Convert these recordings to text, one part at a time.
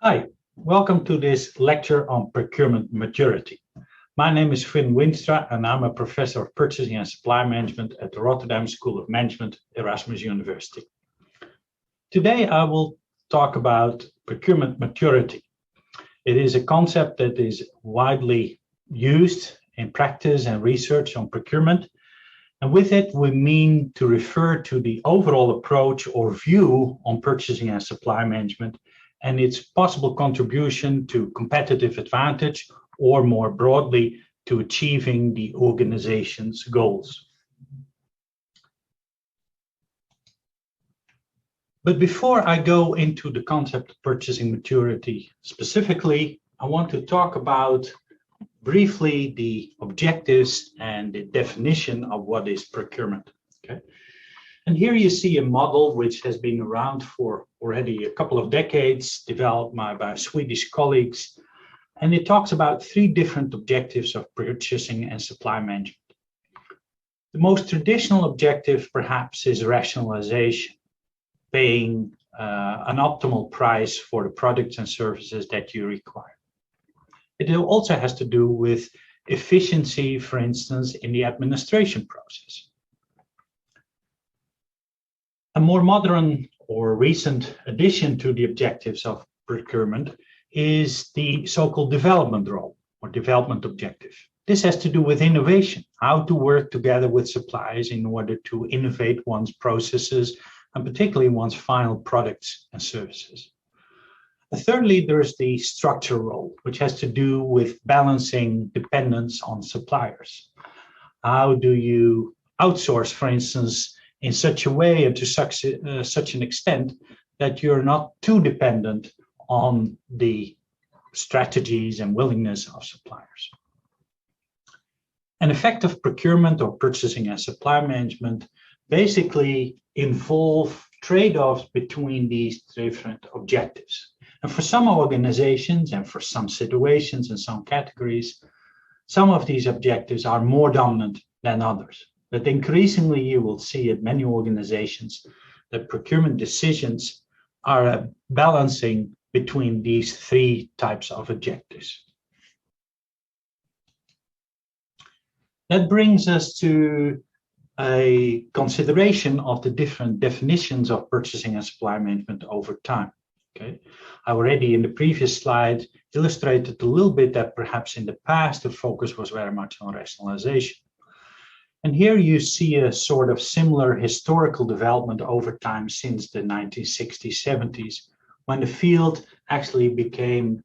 Hi, welcome to this lecture on procurement maturity. My name is Finn Winstra and I'm a professor of purchasing and supply management at the Rotterdam School of Management, Erasmus University. Today I will talk about procurement maturity. It is a concept that is widely used in practice and research on procurement. And with it, we mean to refer to the overall approach or view on purchasing and supply management and its possible contribution to competitive advantage, or more broadly, to achieving the organization's goals. But before I go into the concept of purchasing maturity specifically, I want to talk about briefly the objectives and the definition of what is procurement. Okay. And here you see a model which has been around for already a couple of decades, developed by Swedish colleagues. And it talks about three different objectives of purchasing and supply management. The most traditional objective, perhaps, is rationalization, paying an optimal price for the products and services that you require. It also has to do with efficiency, for instance, in the administration process. A more modern or recent addition to the objectives of procurement is the so-called development role or development objective. This has to do with innovation, how to work together with suppliers in order to innovate one's processes and particularly one's final products and services. Thirdly, there's the structure role, which has to do with balancing dependence on suppliers. How do you outsource, for instance, in such a way and to such an extent that you're not too dependent on the strategies and willingness of suppliers. An effective procurement or purchasing and supply management basically involve trade-offs between these different objectives. And for some organizations and for some situations and some categories, some of these objectives are more dominant than others. But increasingly, you will see at many organizations that procurement decisions are balancing between these three types of objectives. That brings us to a consideration of the different definitions of purchasing and supply management over time. Okay. I already in the previous slide illustrated a little bit that perhaps in the past the focus was very much on rationalization. And here you see a sort of similar historical development over time since the 1960s, 70s, when the field actually became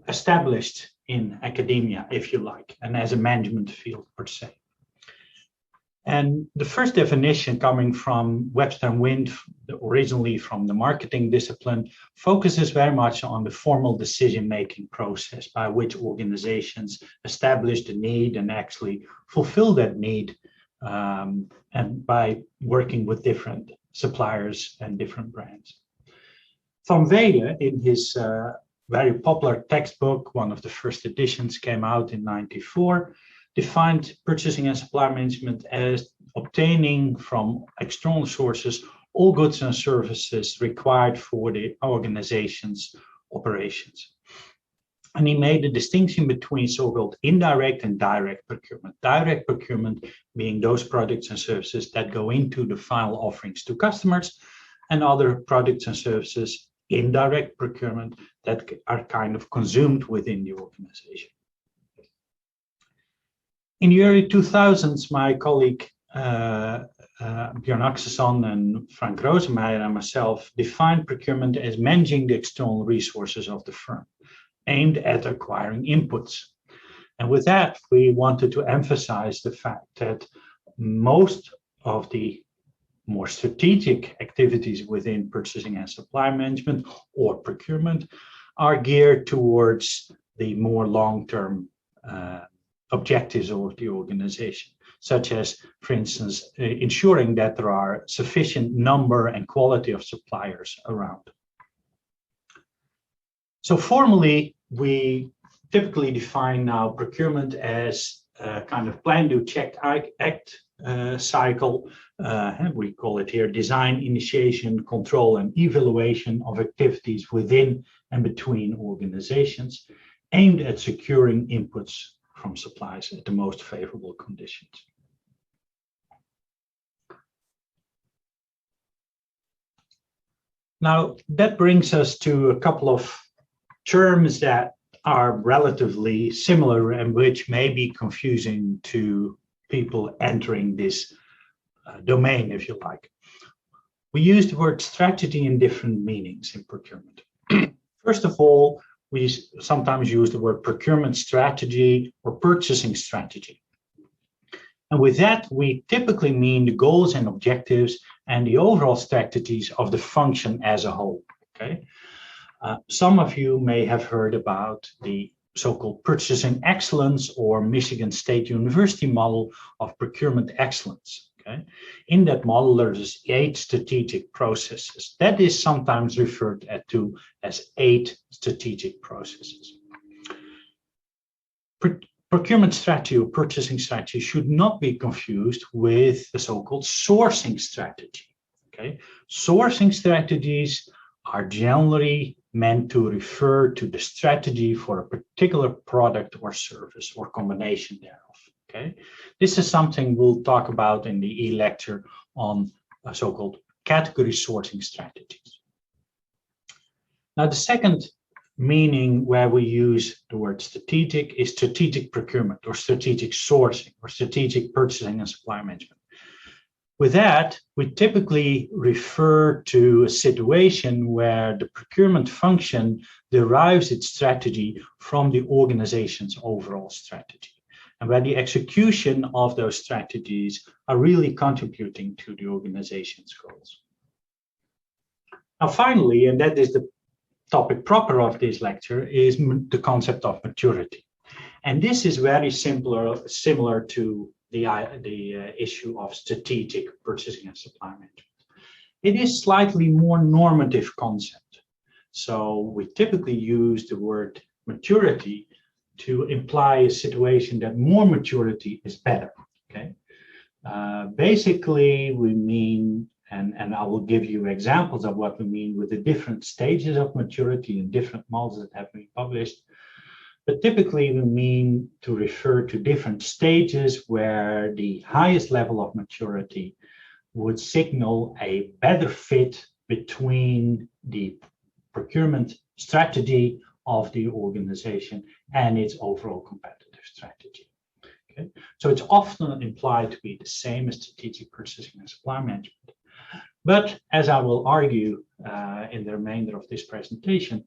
established in academia, if you like, and as a management field per se. And the first definition coming from Webster and Wind, originally from the marketing discipline, focuses very much on the formal decision-making process by which organizations establish the need and actually fulfill that need, and by working with different suppliers and different brands. Van Weele, in his very popular textbook, one of the first editions came out in '94, defined purchasing and supply management as obtaining from external sources all goods and services required for the organization's operations. And he made a distinction between so-called indirect and direct procurement. Direct procurement being those products and services that go into the final offerings to customers, and other products and services, indirect procurement, that are kind of consumed within the organization. In the early 2000s, my colleague Björn Axelsson and Frank Rosemeyer and myself defined procurement as managing the external resources of the firm, aimed at acquiring inputs. And with that, we wanted to emphasize the fact that most of the more strategic activities within purchasing and supply management or procurement are geared towards the more long-term objectives of the organization, such as, for instance, ensuring that there are sufficient number and quality of suppliers around. So formally, we typically define now procurement as a kind of plan, do, check, act cycle. We call it here design, initiation, control, and evaluation of activities within and between organizations, aimed at securing inputs from suppliers at the most favorable conditions. Now, that brings us to a couple of terms that are relatively similar and which may be confusing to people entering this domain, if you like. We use the word strategy in different meanings in procurement. First of all, we sometimes use the word procurement strategy or purchasing strategy. And with that, we typically mean the goals and objectives and the overall strategies of the function as a whole. Okay. Some of you may have heard about the so-called purchasing excellence or Michigan State University model of procurement excellence. Okay. In that model, there's 8 strategic processes. That is sometimes referred to as 8 strategic processes. Procurement strategy or purchasing strategy should not be confused with the so-called sourcing strategy. Okay. Sourcing strategies are generally meant to refer to the strategy for a particular product or service or combination thereof. Okay, this is something we'll talk about in the e-lecture on so-called category sourcing strategies. Now, the second meaning where we use the word strategic is strategic procurement or strategic sourcing or strategic purchasing and supply management. With that, we typically refer to a situation where the procurement function derives its strategy from the organization's overall strategy, and where the execution of those strategies are really contributing to the organization's goals. Now, finally, and that is the topic proper of this lecture, is the concept of maturity. And this is very similar to the issue of strategic purchasing and supply management. It is slightly more normative concept. So we typically use the word maturity to imply a situation that more maturity is better. Okay. Basically, we mean, and I will give you examples of what we mean with the different stages of maturity and different models that have been published. But typically, we mean to refer to different stages where the highest level of maturity would signal a better fit between the procurement strategy of the organization and its overall competitive strategy. Okay? So it's often implied to be the same as strategic purchasing and supply management. But as I will argue in the remainder of this presentation,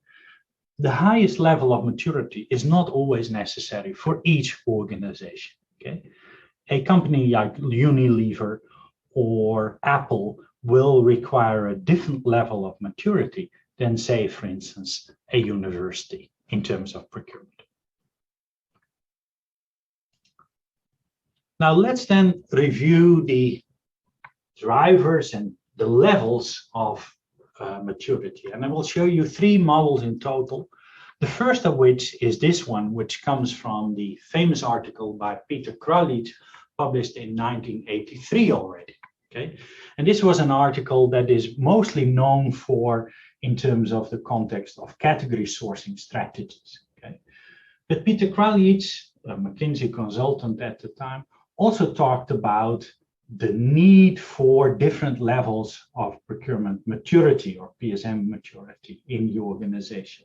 the highest level of maturity is not always necessary for each organization. Okay? A company like Unilever or Apple will require a different level of maturity than, say, for instance, a university in terms of procurement. Now let's then review the drivers and the levels of maturity. And I will show you 3 models in total. The first of which is this one, which comes from the famous article by Peter Kraljic, published in 1983 already. Okay, and this was an article that is mostly known for in terms of the context of category sourcing strategies. Okay, but Peter Kraljic, a McKinsey consultant at the time, also talked about the need for different levels of procurement maturity or PSM maturity in the organization.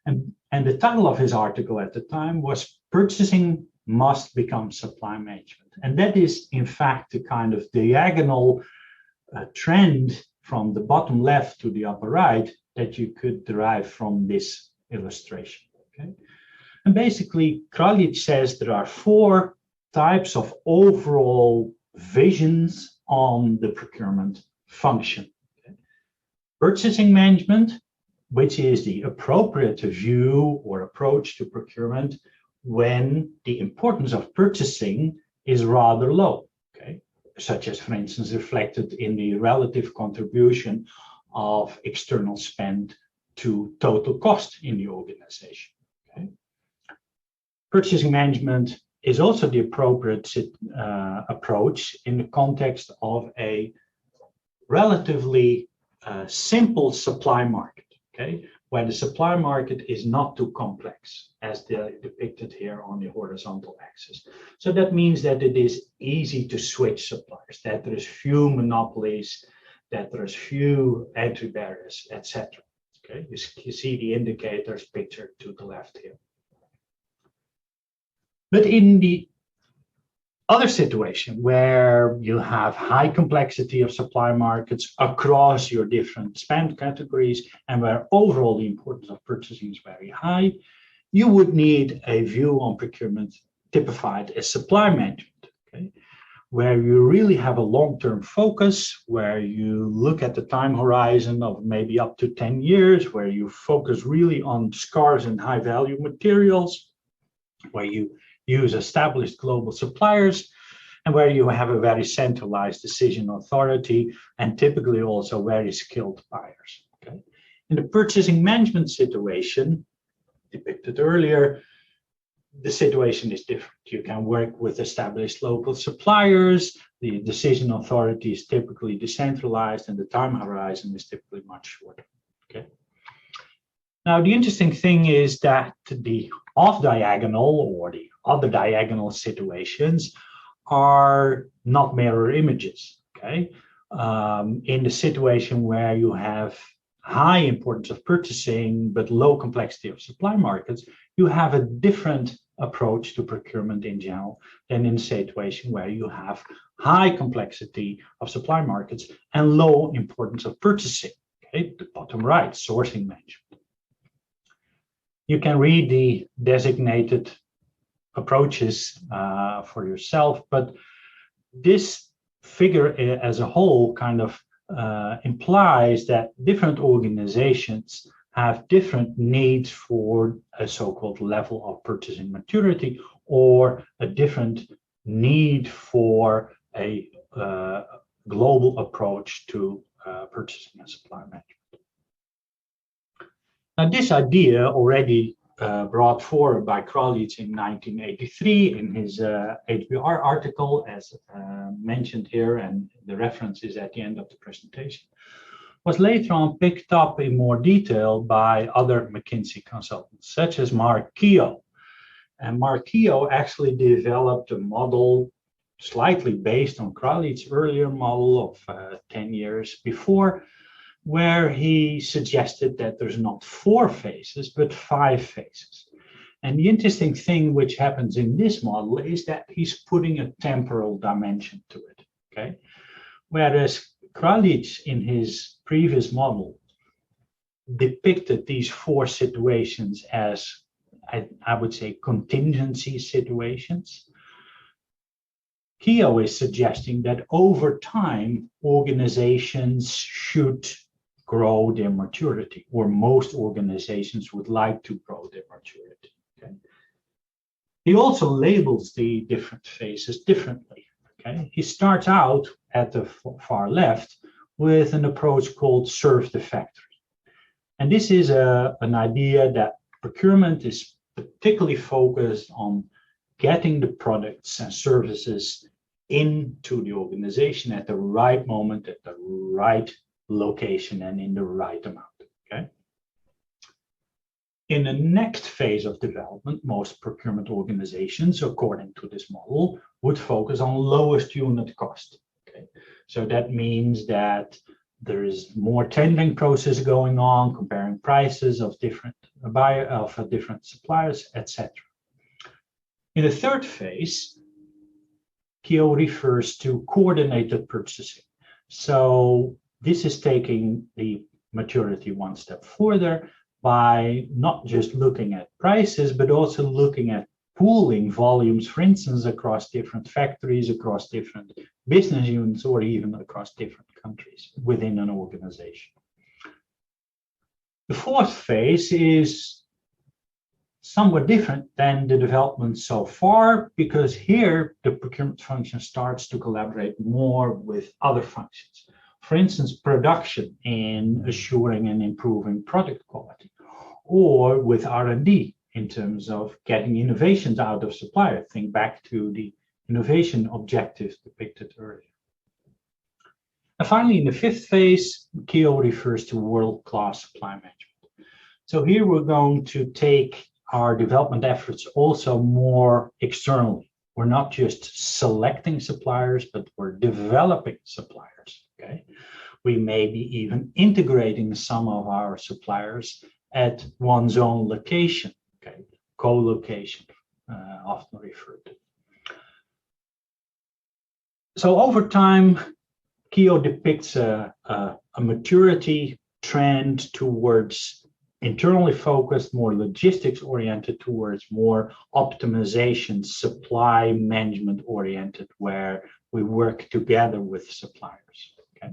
And the title of his article at the time was Purchasing Must Become Supply Management. And that is, in fact, the kind of diagonal trend from the bottom left to the upper right that you could derive from this illustration. Okay? And basically, Kraljic says there are 4 types of overall visions on the procurement function. Okay? Purchasing management, which is the appropriate view or approach to procurement when the importance of purchasing is rather low, okay? Such as, for instance, reflected in the relative contribution of external spend to total cost in the organization. Okay? Purchasing management is also the appropriate approach in the context of a relatively simple supply market, okay, where the supply market is not too complex, as depicted here on the horizontal axis. So that means that it is easy to switch suppliers, that there is few monopolies, that there is few entry barriers, etc. Okay, you see the indicators pictured to the left here. But in the other situation where you have high complexity of supply markets across your different spend categories and where overall the importance of purchasing is very high, you would need a view on procurement typified as supply management, okay, where you really have a long-term focus, where you look at the time horizon of maybe up to 10 years, where you focus really on scarce and high-value materials, where you use established global suppliers, and where you have a very centralized decision authority and typically also very skilled buyers. Okay? In the purchasing management situation depicted earlier, the situation is different. You can work with established local suppliers, the decision authority is typically decentralized, and the time horizon is typically much shorter. Okay? Now, the interesting thing is that the off-diagonal or the other diagonal situations are not mirror images. Okay, in the situation where you have high importance of purchasing but low complexity of supply markets, you have a different approach to procurement in general than in a situation where you have high complexity of supply markets and low importance of purchasing. Okay, the bottom right, sourcing management. You can read the designated approaches for yourself, but this figure as a whole kind of implies that different organizations have different needs for a so-called level of purchasing maturity or a different need for a global approach to purchasing and supply management. Now, this idea already brought forward by Kraljic in 1983 in his HBR article, as mentioned here, and the reference is at the end of the presentation, was later on picked up in more detail by other McKinsey consultants, such as Mark Keogh. And Mark Keogh actually developed a model slightly based on Kraljic's earlier model of 10 years before, where he suggested that there's not 4 phases, but 5 phases. And the interesting thing which happens in this model is that he's putting a temporal dimension to it, okay? Whereas Kraljic in his previous model depicted these 4 situations as, I would say, contingency situations. Keogh is suggesting that over time, organizations should grow their maturity, or most organizations would like to grow their maturity. Okay? He also labels the different phases differently. Okay? He starts out at the far left with an approach called serve the factory. And this is an idea that procurement is particularly focused on getting the products and services into the organization at the right moment, at the right location, and in the right amount. Okay. In the next phase of development, most procurement organizations, according to this model, would focus on lowest unit cost. Okay. So that means that there is more tendering process going on, comparing prices of different suppliers, etc. In the third phase, Keogh refers to coordinated purchasing. So this is taking the maturity one step further by not just looking at prices, but also looking at pooling volumes, for instance, across different factories, across different business units, or even across different countries within an organization. The fourth phase is somewhat different than the development so far, because here the procurement function starts to collaborate more with other functions. For instance, production in assuring and improving product quality, or with R&D in terms of getting innovations out of suppliers. Think back to the innovation objectives depicted earlier. And finally, in the fifth phase, Keogh refers to world-class supply management. So here we're going to take our development efforts also more externally. We're not just selecting suppliers, but we're developing suppliers, okay? We may be even integrating some of our suppliers at one's own location, okay? Co-location, often referred to. So over time, Keogh depicts a maturity trend towards internally focused, more logistics oriented, towards more optimization, supply management oriented, where we work together with suppliers. Okay.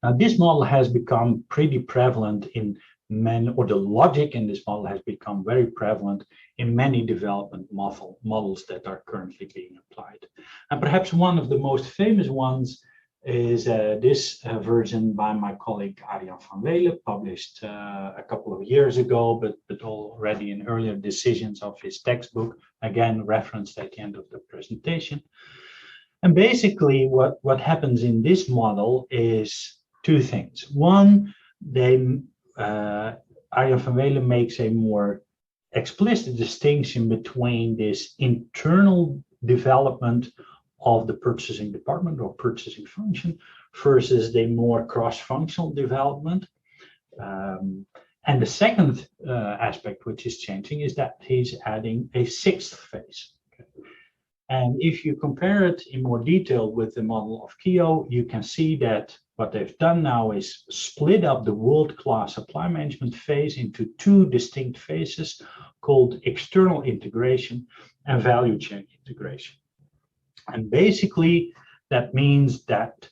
Now, this model has become pretty prevalent in many, or the logic in this model has become very prevalent in many development models that are currently being applied. And perhaps one of the most famous ones is this version by my colleague Arjan van Weele, published a couple of years ago, but already in earlier decisions of his textbook, again referenced at the end of the presentation. And basically what happens in this model is two things. One, Arjan van Weele makes a more explicit distinction between this internal development of the purchasing department or purchasing function versus the more cross-functional development. And the second aspect which is changing is that he's adding a sixth phase. Okay. And if you compare it in more detail with the model of Keogh, you can see that what they've done now is split up the world-class supply management phase into two distinct phases called external integration and value chain integration. And basically, that means that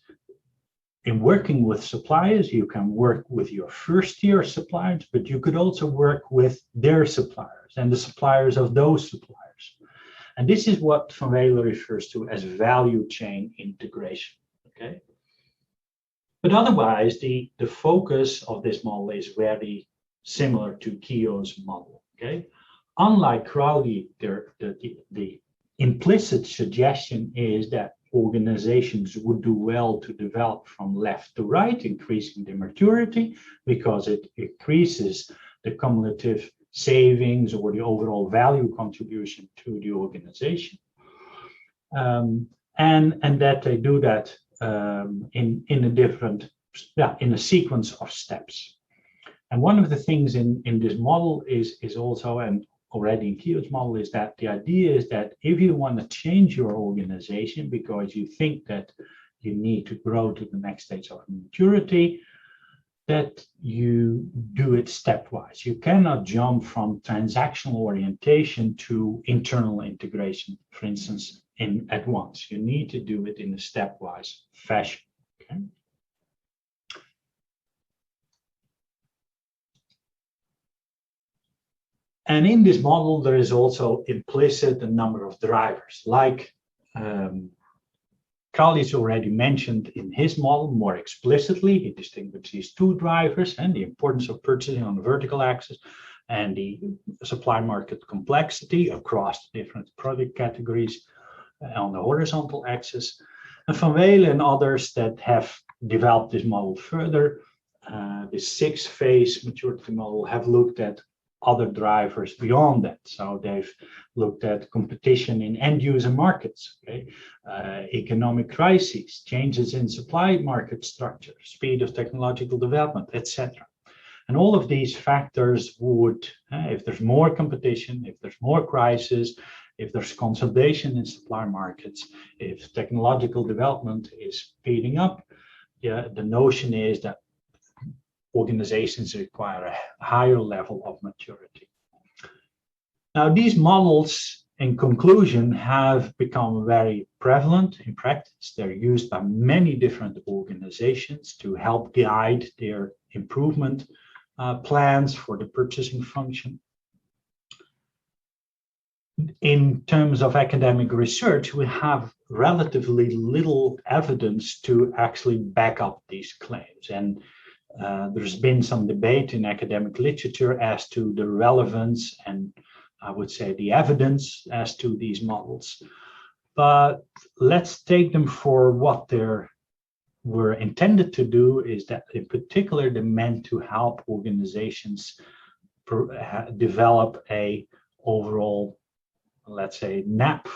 in working with suppliers, you can work with your first-tier suppliers, but you could also work with their suppliers and the suppliers of those suppliers. And this is what Van Weele refers to as value chain integration. Okay. But otherwise, the focus of this model is very similar to Keogh's model. Okay. Unlike Kraljic, the implicit suggestion is that organizations would do well to develop from left to right, increasing their maturity, because it increases the cumulative savings or the overall value contribution to the organization. And that they do that in a sequence of steps. And one of the things in this model is also, and already in Keogh's model, is that the idea is that if you want to change your organization because you think that you need to grow to the next stage of maturity, that you do it stepwise. You cannot jump from transactional orientation to internal integration, for instance, at once. You need to do it in a stepwise fashion. Okay? And in this model, there is also implicit a number of drivers, like Kraljic already mentioned in his model more explicitly. He distinguishes two drivers, and the importance of purchasing on the vertical axis and the supply market complexity across different product categories on the horizontal axis. And Van Weele and others that have developed this model further, the sixth phase maturity model, have looked at other drivers beyond that. So they've looked at competition in end user markets, okay? Economic crises, changes in supply market structure, speed of technological development, etc. And all of these factors would, if there's more competition, if there's more crisis, if there's consolidation in supply markets, if technological development is speeding up, the notion is that organizations require a higher level of maturity. Now, these models, in conclusion, have become very prevalent in practice. They're used by many different organizations to help guide their improvement plans for the purchasing function. In terms of academic research, we have relatively little evidence to actually back up these claims. And There's been some debate in academic literature as to the relevance and I would say the evidence as to these models. But let's take them for what they were intended to do, is that in particular they're meant to help organizations develop a overall, let's say, map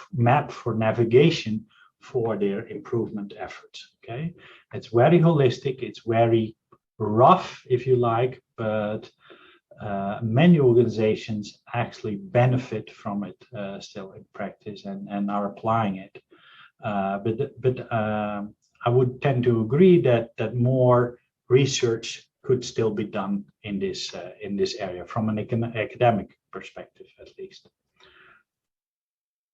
for navigation for their improvement efforts. Okay, it's very holistic, it's very rough, if you like, but many organizations actually benefit from it still in practice and are applying it. But I would tend to agree that more research could still be done in this area from an academic perspective, at least.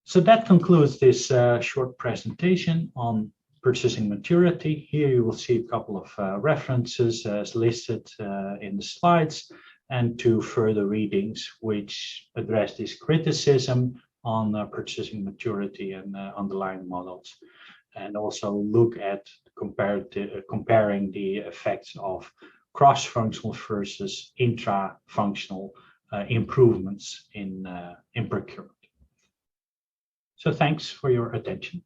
So that concludes this short presentation on purchasing maturity. Here you will see a couple of references as listed in the slides, and two further readings which address this criticism on purchasing maturity and underlying models, and also look at comparing the effects of cross-functional versus intra-functional improvements in procurement. So thanks for your attention.